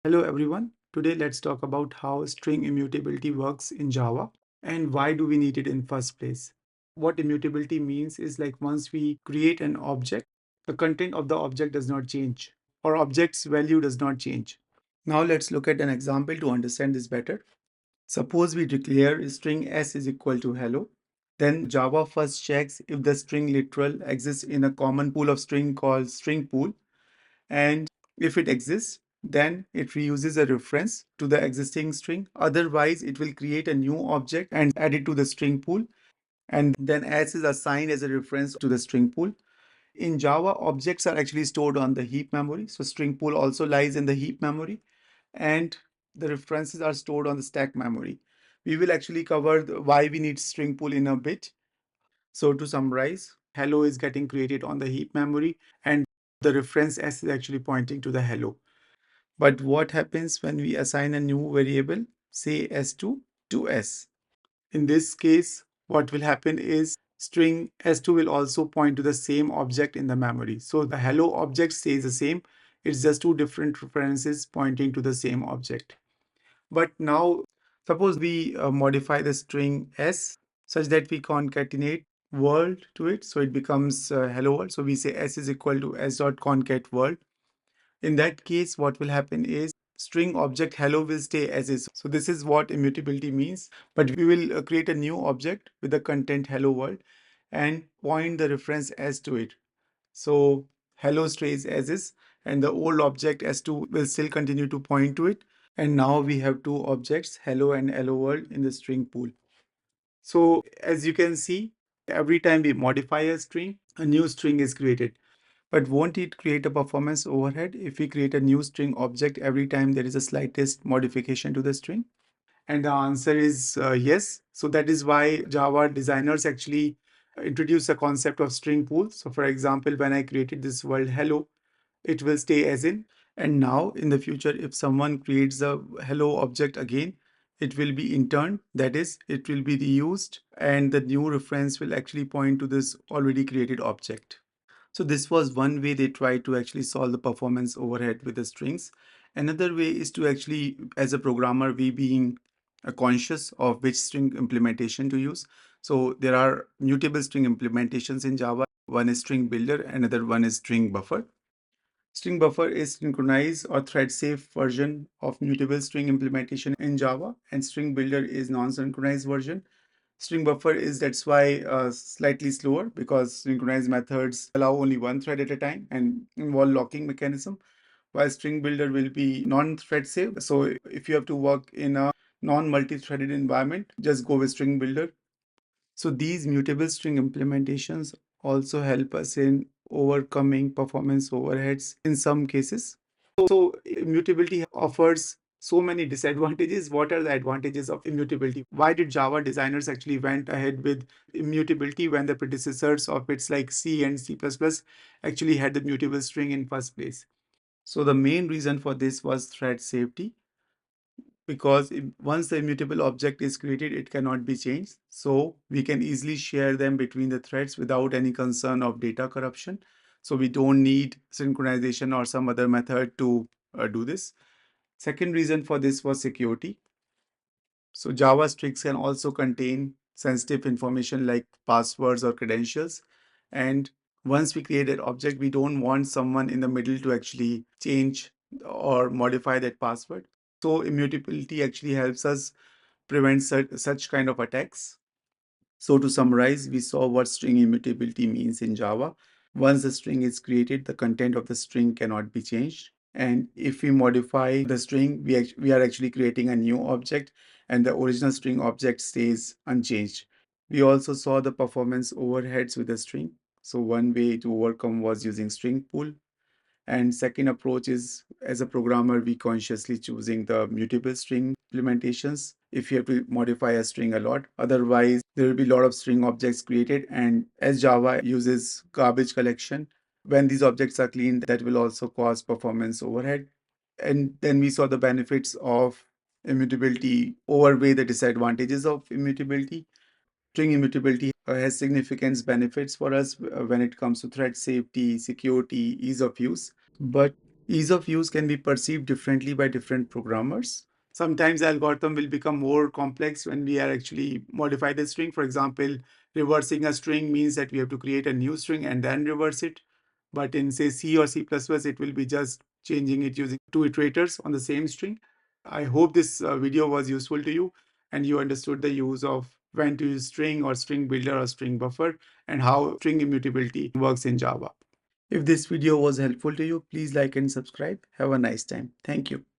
Hello everyone. Today let's talk about how string immutability works in Java and why do we need it in first place. What immutability means is like once we create an object, the content of the object does not change or object's value does not change. Now let's look at an example to understand this better. Suppose we declare string s is equal to hello. Then Java first checks if the string literal exists in a common pool of string called string pool, and if it exists, then it reuses a reference to the existing string. Otherwise, it will create a new object and add it to the string pool. And then s is assigned as a reference to the string pool. In Java, objects are actually stored on the heap memory. So string pool also lies in the heap memory, and the references are stored on the stack memory. We will actually cover why we need string pool in a bit. So to summarize, hello is getting created on the heap memory and the reference s is actually pointing to the hello. But what happens when we assign a new variable, say s2 to s? In this case, what will happen is string s2 will also point to the same object in the memory. So the hello object stays the same. It's just two different references pointing to the same object. But now, suppose we modify the string s such that we concatenate world to it. So it becomes hello world. So we say s is equal to s dot concat world. In that case, what will happen is string object hello will stay as is. So this is what immutability means. But we will create a new object with the content hello world and point the reference s to it. So hello stays as is and the old object s2 will still continue to point to it. And now we have two objects, hello and hello world, in the string pool. So as you can see, every time we modify a string, a new string is created. But won't it create a performance overhead if we create a new string object every time there is a slightest modification to the string? And the answer is yes. So that is why Java designers actually introduce a concept of string pool. So for example, when I created this world hello, it will stay as in. And now in the future, if someone creates a hello object again, it will be interned. That is, it will be reused and the new reference will actually point to this already created object. So this was one way they tried to actually solve the performance overhead with the strings. Another way is to actually, as a programmer, we being conscious of which string implementation to use. So there are mutable string implementations in Java. One is StringBuilder, another one is StringBuffer. StringBuffer is synchronized or thread-safe version of mutable string implementation in Java, and StringBuilder is non-synchronized version. StringBuffer is that's why slightly slower because synchronized methods allow only one thread at a time and involve locking mechanism, while StringBuilder will be non-thread safe. So if you have to work in a non-multi-threaded environment, just go with StringBuilder. So these mutable string implementations also help us in overcoming performance overheads in some cases. So immutability offers so many disadvantages. What are the advantages of immutability? Why did Java designers actually went ahead with immutability when the predecessors of it's like C and C++ actually had the mutable string in first place? So the main reason for this was thread safety, because once the immutable object is created, it cannot be changed. So we can easily share them between the threads without any concern of data corruption. So we don't need synchronization or some other method to do this. Second reason for this was security. So Java strings can also contain sensitive information like passwords or credentials. And once we create an object, we don't want someone in the middle to actually change or modify that password. So immutability actually helps us prevent such kind of attacks. So to summarize, we saw what string immutability means in Java. Once the string is created, the content of the string cannot be changed. And if we modify the string, we are actually creating a new object and the original string object stays unchanged. We also saw the performance overheads with the string. So one way to overcome was using string pool. And second approach is, as a programmer, we consciously choosing the mutable string implementations if you have to modify a string a lot. Otherwise, there will be a lot of string objects created. And as Java uses garbage collection, when these objects are cleaned, that will also cause performance overhead. And then we saw the benefits of immutability overweigh the disadvantages of immutability. String immutability has significant benefits for us when it comes to thread safety, security, ease of use. But Ease of use can be perceived differently by different programmers. Sometimes the algorithm will become more complex when we are actually modify the string. For example, reversing a string means that we have to create a new string and then reverse it. But in say C or C++, it will be just changing it using two iterators on the same string. I hope this video was useful to you and you understood the use of when to use string or string builder or string buffer and how string immutability works in Java. If this video was helpful to you, please like and subscribe. Have a nice time. Thank you.